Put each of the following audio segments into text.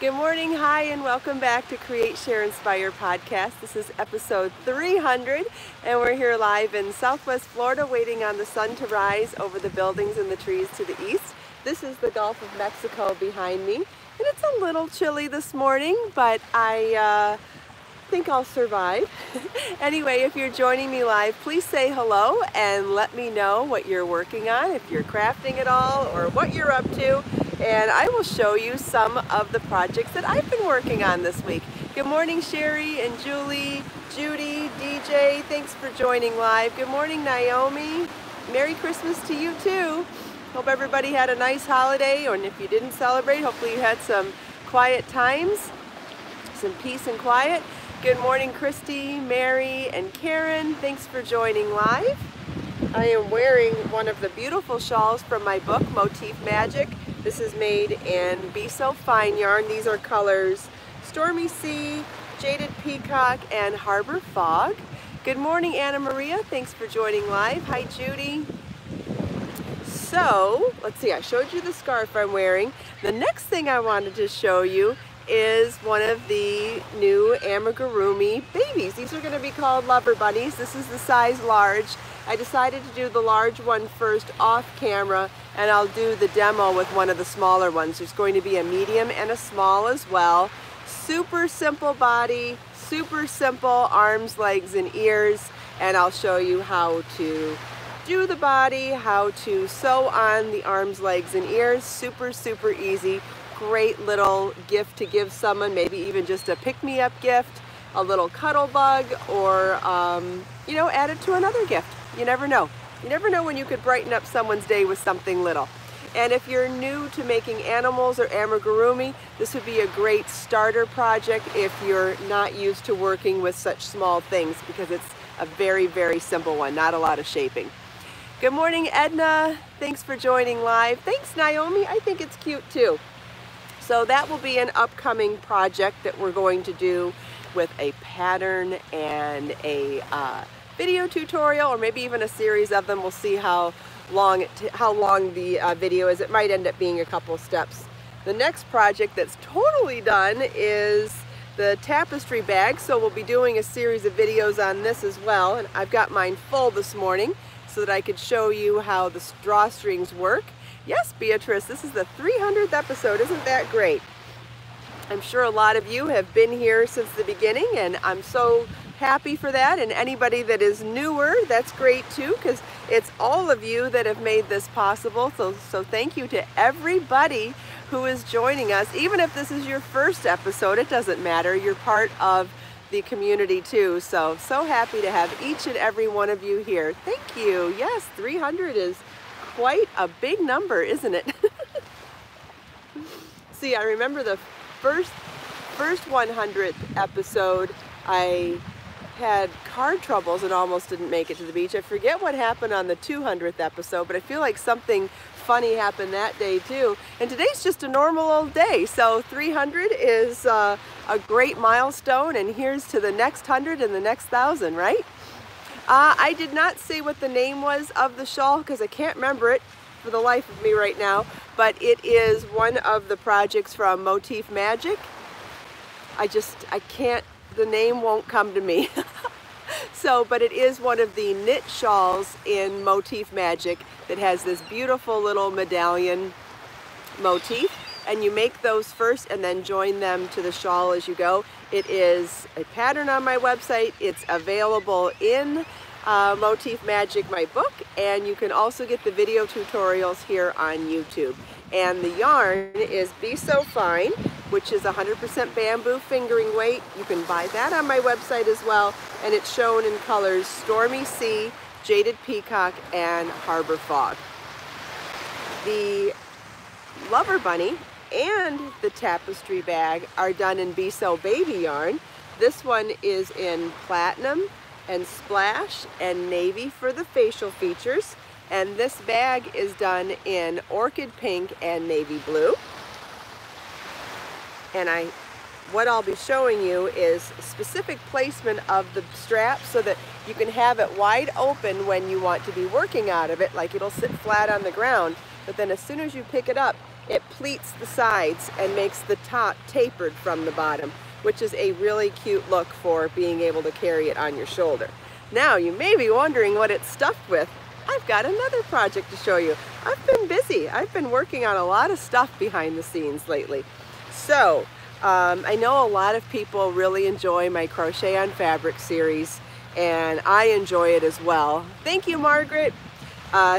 Good morning, hi, and welcome back to Create, Share, Inspire podcast. This is episode 300, and we're here live in Southwest Florida waiting on the sun to rise over the buildings and the trees to the east. This is the Gulf of Mexico behind me, and it's a little chilly this morning, but I think I'll survive. Anyway, if you're joining me live, please say hello and let me know what you're working on, if you're crafting at all, or what you're up to. And I will show you some of the projects that I've been working on this week. Good morning, Sherry and Julie, Judy, DJ, thanks for joining live. Good morning, Naomi. Merry Christmas to you too. Hope everybody had a nice holiday, and if you didn't celebrate, hopefully you had some quiet times, some peace and quiet. Good morning, Christy, Mary, and Karen. Thanks for joining live. I am wearing one of the beautiful shawls from my book, Motif Magic. This is made in Be So Fine yarn. These are colors Stormy Sea, Jaded Peacock, and Harbor Fog. Good morning, Anna Maria. Thanks for joining live. Hi, Judy. So, let's see, I showed you the scarf I'm wearing. The next thing I wanted to show you is one of the new amigurumi babies. These are going to be called lover bunnies. This is the size large. I decided to do the large one first off camera, and I'll do the demo with one of the smaller ones. There's going to be a medium and a small as well. Super simple body, super simple arms, legs, and ears, and I'll show you how to do the body, how to sew on the arms, legs, and ears. Super, super easy. Great little gift to give someone, maybe even just a pick-me-up gift, a little cuddle bug, or you know, add it to another gift. You never know. You never know when you could brighten up someone's day with something little. And if you're new to making animals or amigurumi, this would be a great starter project if you're not used to working with such small things, because it's a very, very simple one, not a lot of shaping. Good morning, Edna. Thanks for joining live. Thanks, Naomi. I think it's cute too. So that will be an upcoming project that we're going to do with a pattern and a video tutorial, or maybe even a series of them. We'll see how long the video is. It might end up being a couple steps. The next project that's totally done is the tapestry bag, so we'll be doing a series of videos on this as well, and I've got mine full this morning so that I could show you how the drawstrings work. Yes, Beatrice, this is the 300th episode. Isn't that great? I'm sure a lot of you have been here since the beginning, and I'm so happy for that. And anybody that is newer, that's great too, because it's all of you that have made this possible. So thank you to everybody who is joining us. Even if this is your first episode, it doesn't matter. You're part of the community too. So happy to have each and every one of you here. Thank you. Yes, 300 is quite a big number, isn't it? See, I remember the first 100th episode, I had car troubles and almost didn't make it to the beach. I forget what happened on the 200th episode, but I feel like something funny happened that day too. And today's just a normal old day. So 300 is a great milestone, and here's to the next 100 and the next 1,000, right? I did not say what the name was of the shawl because I can't remember it for the life of me right now, but it is one of the projects from Motif Magic. I can't, the name won't come to me. But it is one of the knit shawls in Motif Magic that has this beautiful little medallion motif, and you make those first and then join them to the shawl as you go. It is a pattern on my website. It's available in Motif Magic, my book, and you can also get the video tutorials here on YouTube. And the yarn is Be So Fine, which is 100% bamboo fingering weight. You can buy that on my website as well, and it's shown in colors Stormy Sea, Jaded Peacock, and Harbor Fog. The Lover Bunny and the tapestry bag are done in Be So Baby yarn. This one is in platinum and splash and navy for the facial features, and this bag is done in orchid pink and navy blue. And what I'll be showing you is specific placement of the strap so that you can have it wide open when you want to be working out of it, like it'll sit flat on the ground, but then as soon as you pick it up, it pleats the sides and makes the top tapered from the bottom, which is a really cute look for being able to carry it on your shoulder. Now you may be wondering what it's stuffed with. I've got another project to show you. I've been busy. I've been working on a lot of stuff behind the scenes lately. So I know a lot of people really enjoy my Crochet on Fabric series, and I enjoy it as well. Thank you, Margaret.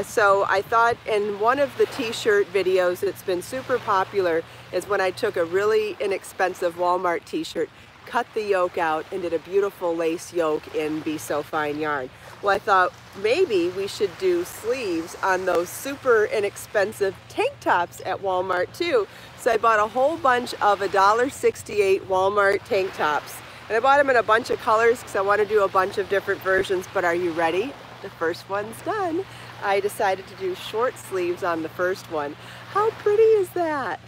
So I thought in one of the t-shirt videos that's been super popular is when I took a really inexpensive Walmart t-shirt, cut the yoke out, and did a beautiful lace yoke in Be So Fine yarn. Well, I thought maybe we should do sleeves on those super inexpensive tank tops at Walmart too. So I bought a whole bunch of $1.68 Walmart tank tops. And I bought them in a bunch of colors because I want to do a bunch of different versions. But are you ready? The first one's done. I decided to do short sleeves on the first one. How pretty is that?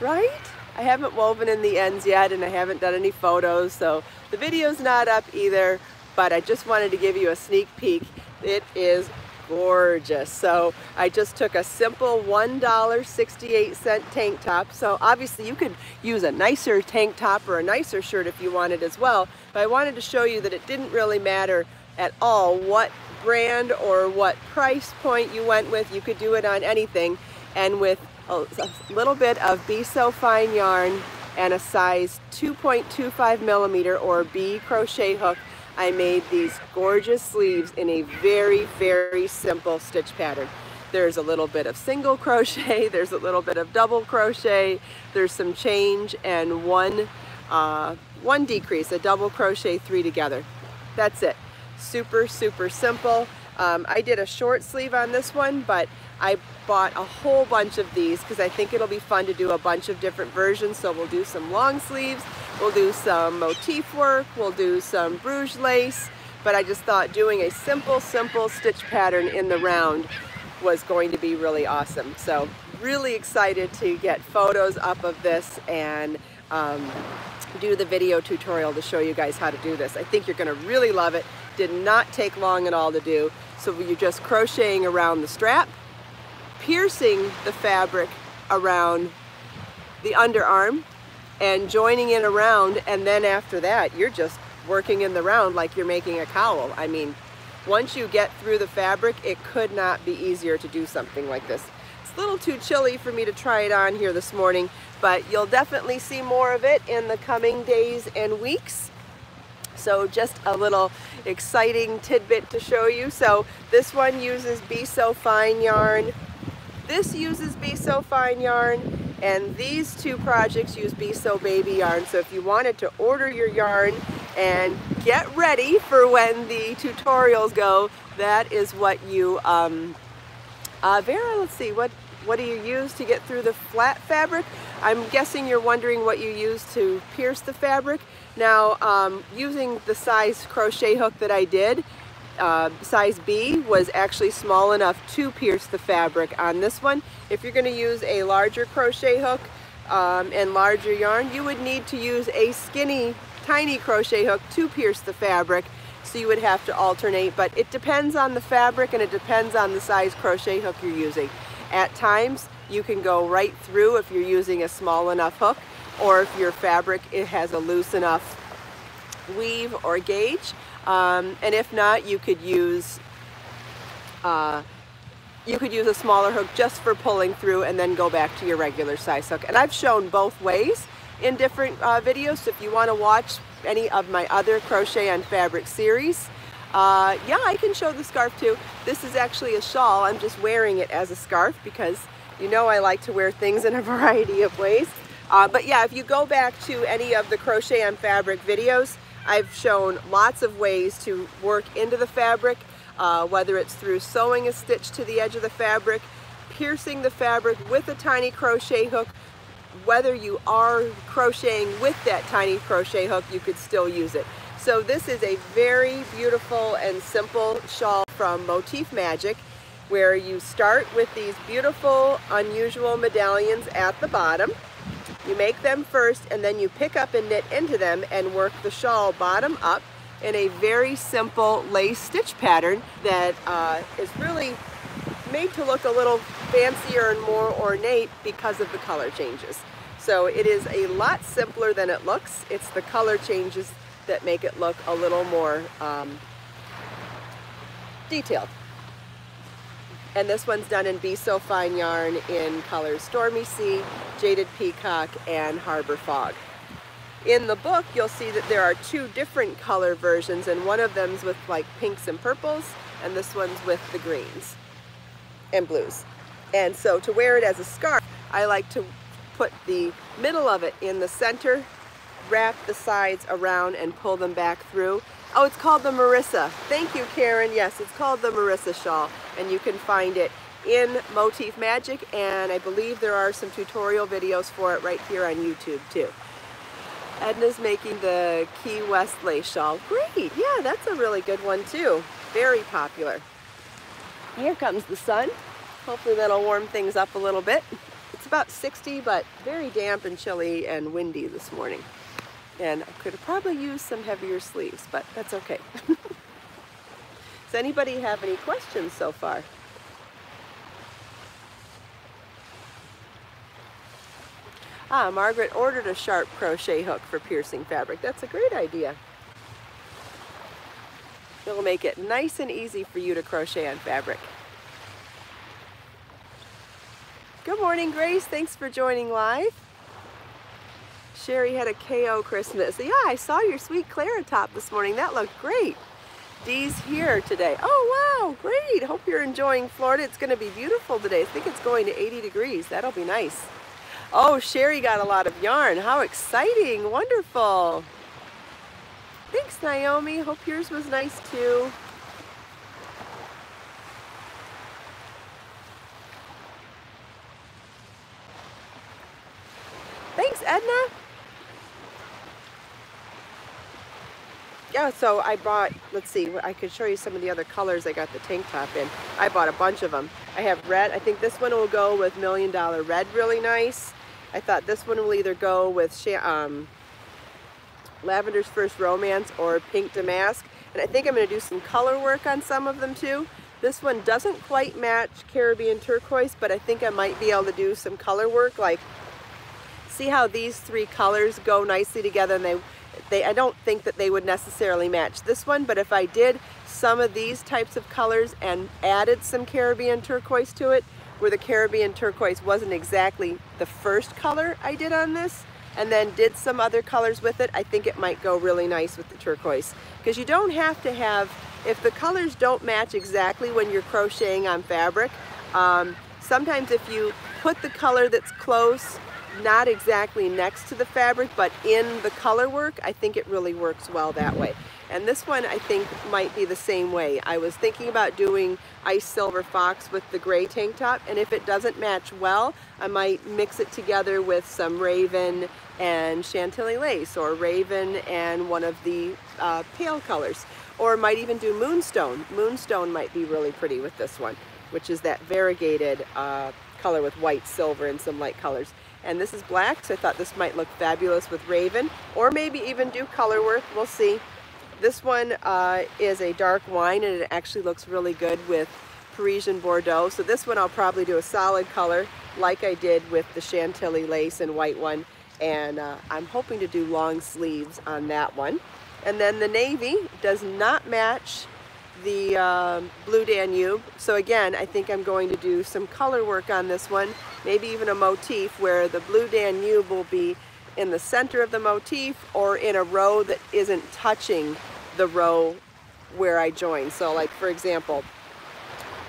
Right? I haven't woven in the ends yet, and I haven't done any photos, so the video's not up either, but I just wanted to give you a sneak peek. It is gorgeous. So I just took a simple $1.68 tank top. So obviously you could use a nicer tank top or a nicer shirt if you wanted as well, but I wanted to show you that it didn't really matter at all what brand or what price point you went with. You could do it on anything, and with a little bit of Be So Fine yarn and a size 2.25 millimeter or B crochet hook, I made these gorgeous sleeves in a very, very simple stitch pattern. There's a little bit of single crochet, there's a little bit of double crochet, there's some change, and one decrease, a double crochet, 3 together. That's it. Super, super simple. I did a short sleeve on this one, but I bought a whole bunch of these because I think it'll be fun to do a bunch of different versions. So we'll do some long sleeves, we'll do some motif work, we'll do some bruge lace, but I just thought doing a simple stitch pattern in the round was going to be really awesome. So really excited to get photos up of this and do the video tutorial to show you guys how to do this. I think you're going to really love it. Did not take long at all to do. So you're just crocheting around the strap, piercing the fabric around the underarm, and joining it around, and then after that you're just working in the round like you're making a cowl. I mean, once you get through the fabric, it could not be easier to do something like this. It's a little too chilly for me to try it on here this morning, but you'll definitely see more of it in the coming days and weeks. So just a little exciting tidbit to show you. So this one uses Be So Fine yarn. This uses Be So Fine yarn, and these two projects use Be So Baby yarn. So if you wanted to order your yarn and get ready for when the tutorials go, that is what you, Vera, let's see, what do you use to get through the flat fabric? I'm guessing you're wondering what you use to pierce the fabric. Now, using the size crochet hook that I did, size B was actually small enough to pierce the fabric on this one. If you're going to use a larger crochet hook and larger yarn, you would need to use a skinny, tiny crochet hook to pierce the fabric. So you would have to alternate, but it depends on the fabric and it depends on the size crochet hook you're using. At times, you can go right through if you're using a small enough hook, or if your fabric has a loose enough weave or gauge. And if not, you could use a smaller hook just for pulling through and then go back to your regular size hook. And I've shown both ways in different videos, so if you want to watch any of my other Crochet on Fabric series, yeah, I can show the scarf too. This is actually a shawl. I'm just wearing it as a scarf because you know I like to wear things in a variety of ways. But yeah, if you go back to any of the Crochet on Fabric videos, I've shown lots of ways to work into the fabric, whether it's through sewing a stitch to the edge of the fabric, piercing the fabric with a tiny crochet hook. Whether you are crocheting with that tiny crochet hook, you could still use it. So this is a very beautiful and simple shawl from Motif Magic, where you start with these beautiful, unusual medallions at the bottom. You make them first, and then you pick up and knit into them and work the shawl bottom up in a very simple lace stitch pattern that is really made to look a little fancier and more ornate because of the color changes. So it is a lot simpler than it looks. It's the color changes that make it look a little more detailed. And this one's done in Be So Fine yarn in colors Stormy Sea, Jaded Peacock, and Harbor Fog. In the book, you'll see that there are two different color versions, and one of them's with like pinks and purples, and this one's with the greens and blues. And so to wear it as a scarf, I like to put the middle of it in the center, wrap the sides around, and pull them back through. Oh, it's called the Marissa. Thank you, Karen. Yes, it's called the Marissa shawl, and you can find it in Motif Magic, and I believe there are some tutorial videos for it right here on YouTube too. Edna's making the Key West lace shawl. Great, yeah, that's a really good one too. Very popular. Here comes the sun. Hopefully that'll warm things up a little bit. It's about 60, but very damp and chilly and windy this morning. And I could have probably used some heavier sleeves, but that's okay. Does anybody have any questions so far? Ah, Margaret ordered a sharp crochet hook for piercing fabric. That's a great idea. It'll make it nice and easy for you to crochet on fabric. Good morning, Grace. Thanks for joining live. Sherry had a KO Christmas. Yeah, I saw your sweet Clara top this morning. That looked great. Dee's here today. Oh, wow, great. Hope you're enjoying Florida. It's going to be beautiful today. I think it's going to 80 degrees. That'll be nice. Oh, Sherry got a lot of yarn. How exciting. Wonderful. Thanks, Naomi. Hope yours was nice too. Thanks, Edna. Yeah, so I bought, let's see, I could show you some of the other colors I got the tank top in. I bought a bunch of them. I have red. I think this one will go with $1 Million Red really nice. I thought this one will either go with Lavender's First Romance or Pink Damask. And I think I'm going to do some color work on some of them too. This one doesn't quite match Caribbean Turquoise, but I think I might be able to do some color work. Like, see how these three colors go nicely together, and I don't think that they would necessarily match this one, but if I did some of these types of colors and added some Caribbean Turquoise to it, where the Caribbean Turquoise wasn't exactly the first color I did on this, and then did some other colors with it, I think it might go really nice with the turquoise. Because you don't have to have, if the colors don't match exactly when you're crocheting on fabric, sometimes if you put the color that's close, not exactly next to the fabric, but in the color work, I think it really works well that way. And this one I think might be the same way. I was thinking about doing Ice Silver Fox with the gray tank top, and if it doesn't match well, I might mix it together with some Raven and Chantilly lace, or Raven and one of the pale colors, or might even do Moonstone. Moonstone might be really pretty with this one, which is that variegated color with white, silver, and some light colors. And this is black, so I thought this might look fabulous with Raven, or maybe even do color work. We'll see. This one is a dark wine, and it actually looks really good with Parisian Bordeaux. So this one I'll probably do a solid color like I did with the Chantilly lace and white one. And I'm hoping to do long sleeves on that one. And then the navy does not match the Blue Danube. So again, I think I'm going to do some color work on this one, maybe even a motif where the Blue Danube will be in the center of the motif or in a row that isn't touching the row where I join. So like, for example,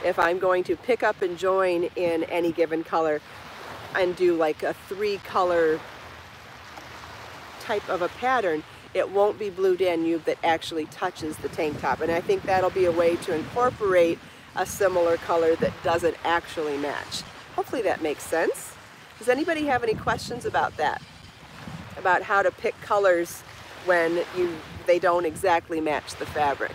if I'm going to pick up and join in any given color and do like a 3-color type of a pattern, it won't be Blue Danube that actually touches the tank top. And I think that'll be a way to incorporate a similar color that doesn't actually match. Hopefully that makes sense. Does anybody have any questions about that? About how to pick colors when they don't exactly match the fabric?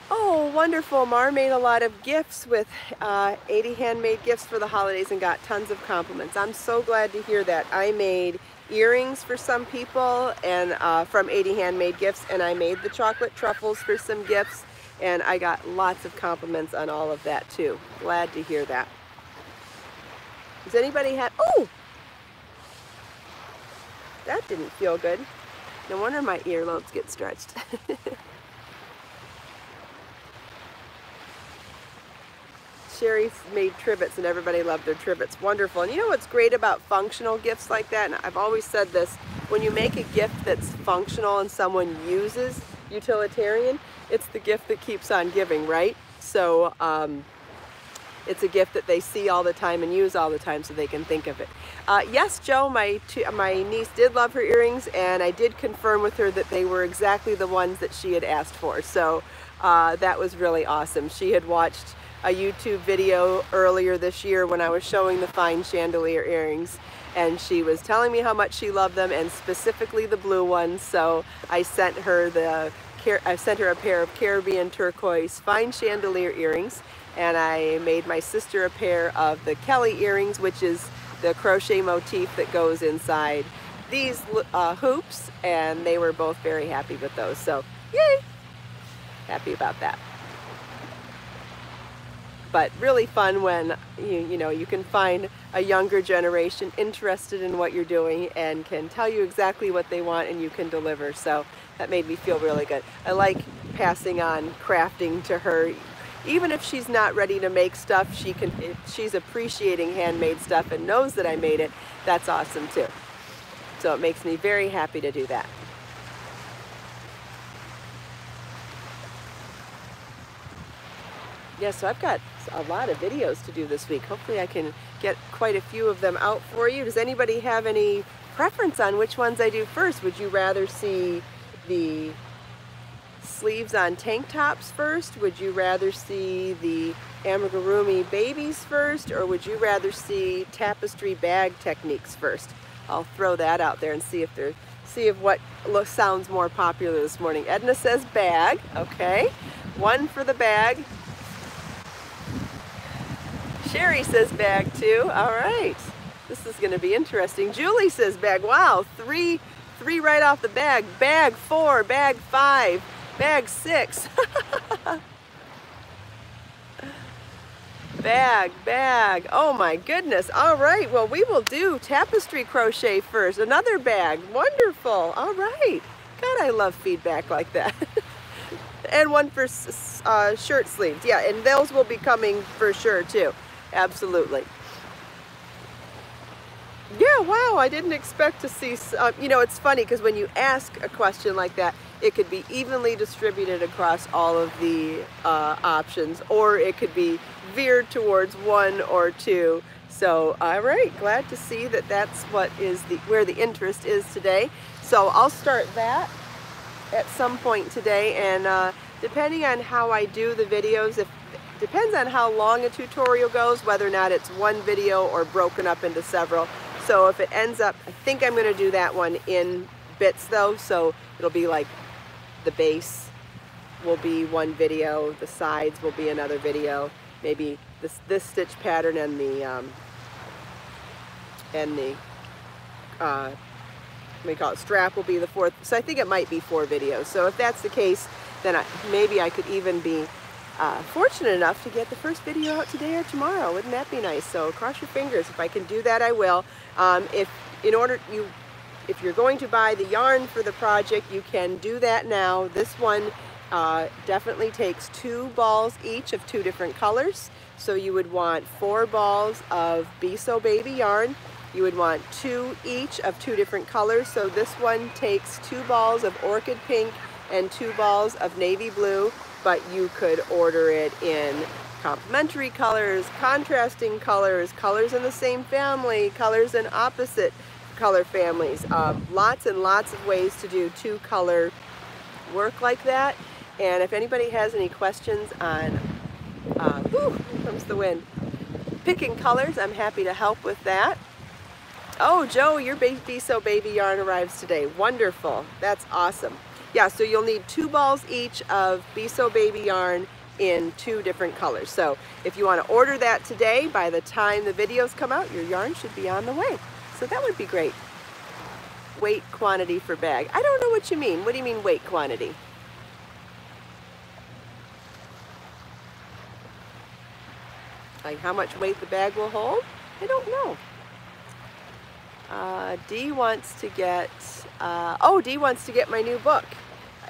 Oh, wonderful. Mar made a lot of gifts with 80 handmade gifts for the holidays and got tons of compliments. I'm so glad to hear that. I made earrings for some people and from 80 handmade gifts, and I made the chocolate truffles for some gifts, And I got lots of compliments on all of that too. Glad to hear that. Does anybody have, oh! That didn't feel good. No wonder my earlobes get stretched. Sherry made trivets and everybody loved their trivets. Wonderful. And you know what's great about functional gifts like that? And I've always said this, when you make a gift that's functional and someone uses, utilitarian, it's the gift that keeps on giving, right? So it's a gift that they see all the time and use all the time so they can think of it. Yes, Joe, my niece did love her earrings, and I did confirm with her that they were exactly the ones that she had asked for. So that was really awesome. She had watched a YouTube video earlier this year when I was showing the fine chandelier earrings, and she was telling me how much she loved them, and specifically the blue ones. So I sent her a pair of Caribbean turquoise fine chandelier earrings, and I made my sister a pair of the Kelly earrings, which is the crochet motif that goes inside these hoops, and they were both very happy with those. So yay! Happy about that. But really fun when you know you can find a younger generation interested in what you're doing and can tell you exactly what they want, and you can deliver. So that made me feel really good. I like passing on crafting to her. Even if she's not ready to make stuff, if she's appreciating handmade stuff and knows that I made it, that's awesome too. So it makes me very happy to do that. Yeah, so I've got a lot of videos to do this week. Hopefully I can get quite a few of them out for you. Does anybody have any preference on which ones I do first? Would you rather see the sleeves on tank tops first? Would you rather see the amigurumi babies first? Or would you rather see tapestry bag techniques first? I'll throw that out there and see if what sounds more popular this morning. Edna says bag. Okay, one for the bag. Sherry says bag too. All right, this is going to be interesting. Julie says bag. Wow, three right off the bag. Bag 4, bag 5, bag 6. Bag. Oh my goodness. All right, well, we will do tapestry crochet first. Another bag. Wonderful. All right. God, I love feedback like that. And one for shirt sleeves. Yeah, and those will be coming for sure too. Absolutely. Yeah, wow, I didn't expect to see, you know, it's funny because when you ask a question like that, it could be evenly distributed across all of the options, or it could be veered towards one or two. So, all right, glad to see that that's where the interest is today. So I'll start that at some point today, and depending on how I do the videos, depends on how long a tutorial goes, whether or not it's one video or broken up into several. So if it ends up, I think I'm going to do that one in bits though, so it'll be like the base will be one video, the sides will be another video, maybe this stitch pattern and the what do we call it, strap will be the fourth. So I think it might be 4 videos. So if that's the case, then maybe I could even be fortunate enough to get the first video out today or tomorrow. Wouldn't that be nice? So cross your fingers. If I can do that, I will. If you're going to buy the yarn for the project, you can do that now. This one definitely takes 2 balls each of 2 different colors. So you would want 4 balls of Be So Baby yarn. You would want 2 each of 2 different colors. So this one takes 2 balls of orchid pink and 2 balls of navy blue, but you could order it in complementary colors, contrasting colors, colors in the same family, colors in opposite color families. Lots and lots of ways to do 2-color work like that. And if anybody has any questions on, here comes the wind, picking colors, I'm happy to help with that. Oh, Joe, your Be So Baby yarn arrives today. Wonderful. That's awesome. Yeah, so you'll need 2 balls each of Be So Baby yarn in 2 different colors. So if you want to order that today, by the time the videos come out, your yarn should be on the way. So that would be great. Weight quantity for bag. I don't know what you mean. What do you mean weight quantity? Like how much weight the bag will hold, I don't know. Dee wants to get, Dee wants to get my new book,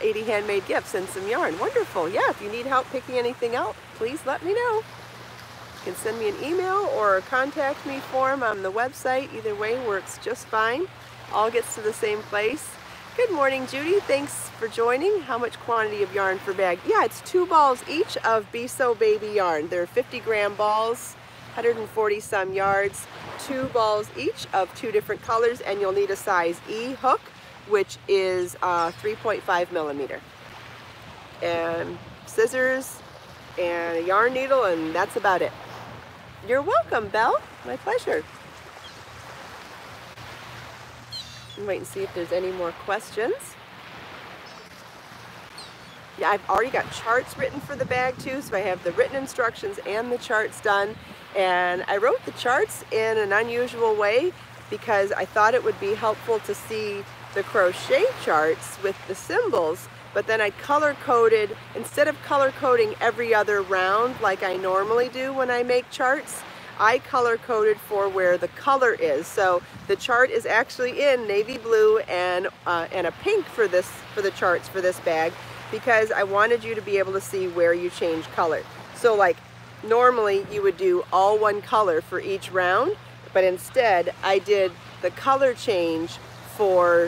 80 Handmade Gifts and some yarn. Wonderful. Yeah, if you need help picking anything out, please let me know. You can send me an email or a contact me form on the website. Either way works just fine. All gets to the same place. Good morning, Judy. Thanks for joining. How much quantity of yarn for bag? Yeah, it's 2 balls each of Be So Baby yarn. They're 50-gram balls, 140 some yards, 2 balls each of 2 different colors, and you'll need a size E hook, which is 3.5 millimeter. And scissors and a yarn needle, and that's about it. You're welcome, Belle. My pleasure. Wait and see if there's any more questions. Yeah, I've already got charts written for the bag too, so I have the written instructions and the charts done. And I wrote the charts in an unusual way because I thought it would be helpful to see the crochet charts with the symbols, but then I color-coded, instead of color-coding every other round like I normally do when I make charts, I color-coded for where the color is. So the chart is actually in navy blue and a pink for the charts for this bag, because I wanted you to be able to see where you change color. So like normally you would do all one color for each round, but instead I did the color change for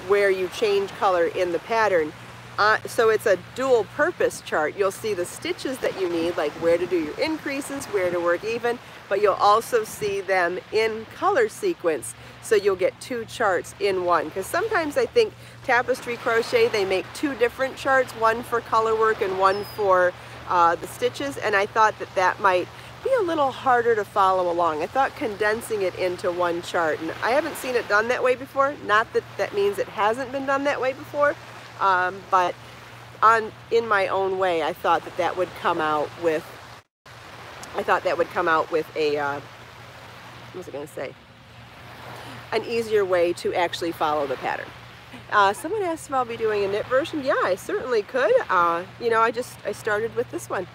where you change color in the pattern. So it's a dual purpose chart. You'll see the stitches that you need, like where to do your increases, where to work even, but you'll also see them in color sequence. So you'll get 2 charts in one. Because sometimes I think Tapestry Crochet, they make 2 different charts, one for color work and one for the stitches, and I thought that that might be a little harder to follow along. I thought condensing it into one chart, and I haven't seen it done that way before. Not that that means it hasn't been done that way before, but in my own way, I thought that that would come out with, a, what was I going to say? An easier way to actually follow the pattern. Someone asked if I'll be doing a knit version. Yeah, I certainly could. You know, I started with this one.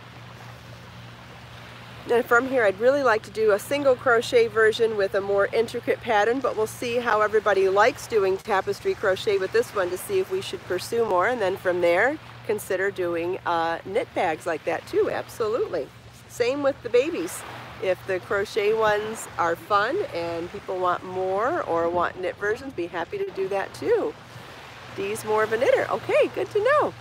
And from here, I'd really like to do a single crochet version with a more intricate pattern, but we'll see how everybody likes doing tapestry crochet with this one to see if we should pursue more, and then from there, consider doing knit bags like that too. Absolutely. Same with the babies. If the crochet ones are fun and people want more or want knit versions, be happy to do that too. Dee's more of a knitter. Okay, good to know.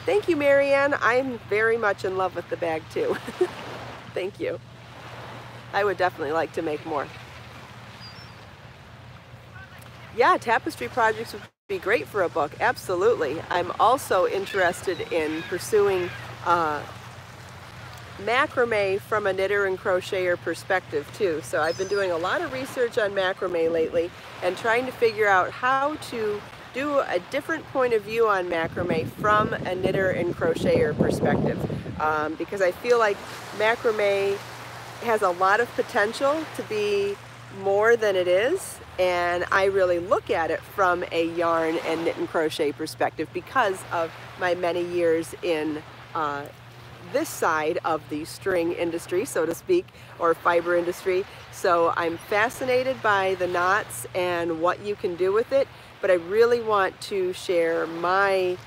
Thank you, Marianne. I'm very much in love with the bag too. Thank you. I would definitely like to make more. Yeah, tapestry projects would be great for a book. Absolutely. I'm also interested in pursuing macrame from a knitter and crocheter perspective too. So I've been doing a lot of research on macrame lately and trying to figure out how to do a different point of view on macrame from a knitter and crocheter perspective, because I feel like macrame has a lot of potential to be more than it is, and I really look at it from a yarn and knit and crochet perspective because of my many years in this side of the string industry, so to speak, or fiber industry. So I'm fascinated by the knots and what you can do with it, but I really want to share my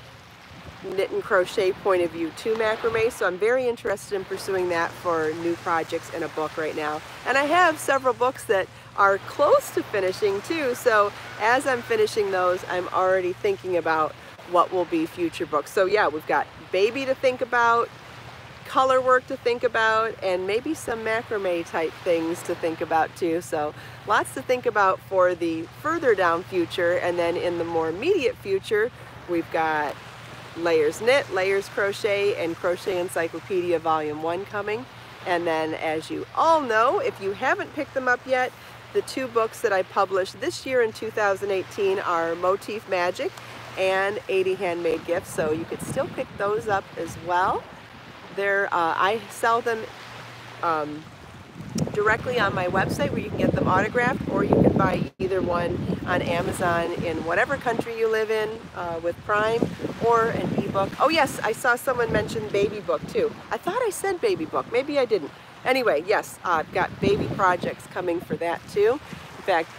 knit and crochet point of view to macrame, so I'm very interested in pursuing that for new projects in a book right now. And I have several books that are close to finishing too, so as I'm finishing those, I'm already thinking about what will be future books. So yeah, we've got baby to think about, color work to think about, and maybe some macrame type things to think about too. So lots to think about for the further down future, and then in the more immediate future, we've got Layers Knit, Layers Crochet, and Crochet Encyclopedia Volume 1 coming. And then, as you all know, if you haven't picked them up yet, the 2 books that I published this year in 2018 are Motif Magic and 80 Handmade Gifts, so you could still pick those up as well. I sell them directly on my website where you can get them autographed, or you can buy either one on Amazon in whatever country you live in with Prime, or an book. Oh yes, I saw someone mention baby book too. I thought I said baby book, maybe I didn't. Anyway, yes, I've got baby projects coming for that too. In fact,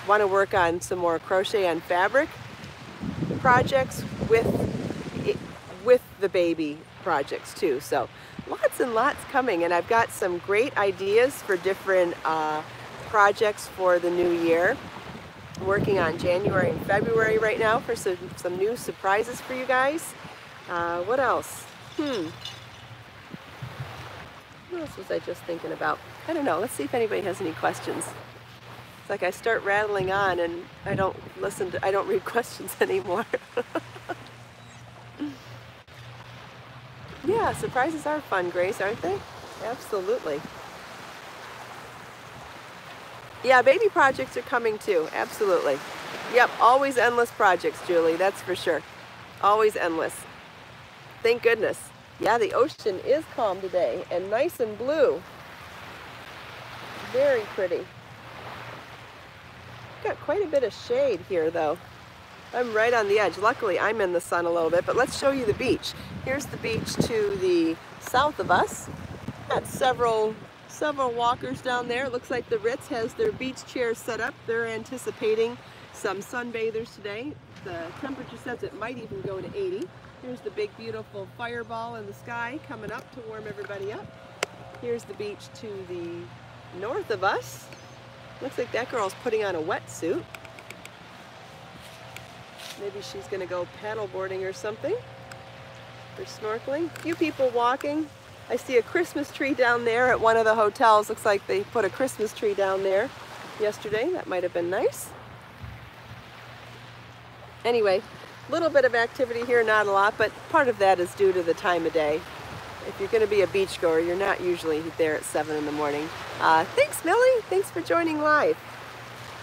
want to work on some more crochet on fabric projects with the baby projects too. So lots and lots coming, and I've got some great ideas for different projects for the new year. I'm working on January and February right now for some new surprises for you guys. What else? What else was I just thinking about? I don't know. Let's see if anybody has any questions. It's like I start rattling on and I don't read questions anymore. Yeah, surprises are fun, Grace, aren't they? Absolutely. Yeah, baby projects are coming too, absolutely. Yep, always endless projects, Julie, that's for sure. Always endless. Thank goodness. Yeah, the ocean is calm today and nice and blue. Very pretty. Got quite a bit of shade here though. I'm right on the edge. Luckily, I'm in the sun a little bit, but let's show you the beach. Here's the beach to the south of us. Got several walkers down there. It looks like the Ritz has their beach chairs set up. They're anticipating some sunbathers today. The temperature says it might even go to 80. Here's the big, beautiful fireball in the sky coming up to warm everybody up. Here's the beach to the north of us. Looks like that girl's putting on a wetsuit. Maybe she's gonna go paddleboarding or something, or snorkeling. A few people walking. I see a Christmas tree down there at one of the hotels. Looks like they put a Christmas tree down there yesterday. That might have been nice. Anyway, a little bit of activity here, not a lot, but part of that is due to the time of day. If you're gonna be a beachgoer, you're not usually there at 7 in the morning. Thanks, Millie. Thanks for joining live.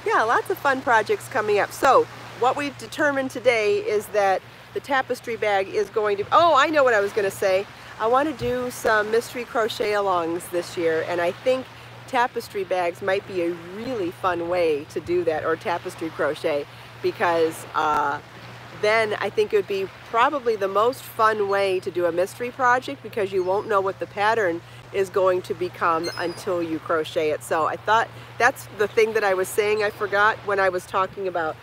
Yeah, lots of fun projects coming up. So, what we've determined today is that the tapestry bag is going to, oh, I know what I was going to say. I want to do some mystery crochet alongs this year, and I think tapestry bags might be a really fun way to do that, or tapestry crochet, because then I think it would be probably the most fun way to do a mystery project, because you won't know what the pattern is going to become until you crochet it. So I thought that's the thing that I was saying I forgot when I was talking about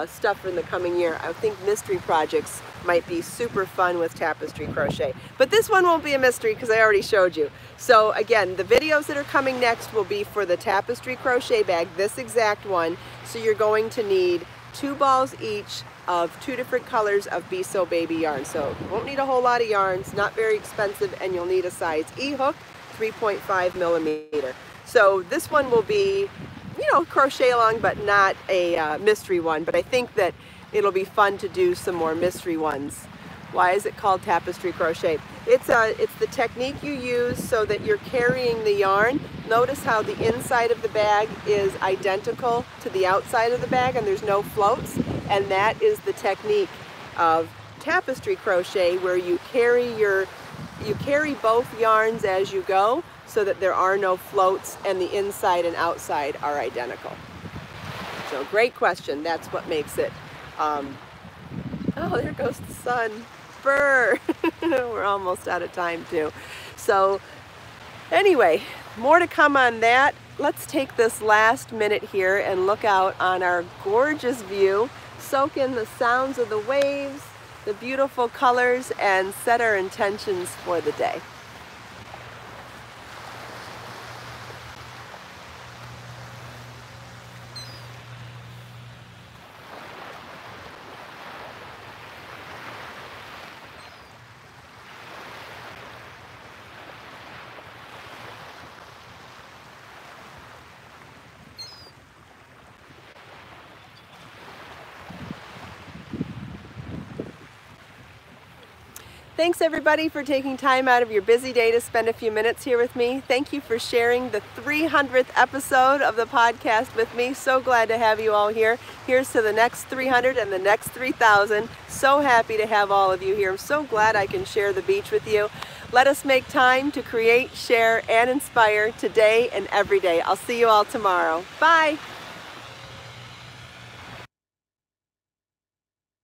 stuff in the coming year. I think mystery projects might be super fun with tapestry crochet. But this one won't be a mystery because I already showed you. So again, the videos that are coming next will be for the tapestry crochet bag, this exact one. So you're going to need 2 balls each of 2 different colors of Be So Baby yarn. So you won't need a whole lot of yarns, not very expensive, and you'll need a size E hook, 3.5 millimeter. So this one will be, you know, crochet along, but not a mystery one. But I think that it'll be fun to do some more mystery ones. Why is it called tapestry crochet? It's the technique you use so that you're carrying the yarn. Notice how the inside of the bag is identical to the outside of the bag, and there's no floats. And that is the technique of tapestry crochet, where you carry both yarns as you go, so that there are no floats and the inside and outside are identical. So great question. That's what makes it. Oh, there goes the sun. Brr. We're almost out of time too. So anyway, more to come on that. Let's take this last minute here and look out on our gorgeous view, soak in the sounds of the waves, the beautiful colors, and set our intentions for the day. Thanks everybody for taking time out of your busy day to spend a few minutes here with me. Thank you for sharing the 300th episode of the podcast with me. So glad to have you all here. Here's to the next 300 and the next 3,000. So happy to have all of you here. I'm so glad I can share the beach with you. Let us make time to create, share, and inspire today and every day. I'll see you all tomorrow. Bye.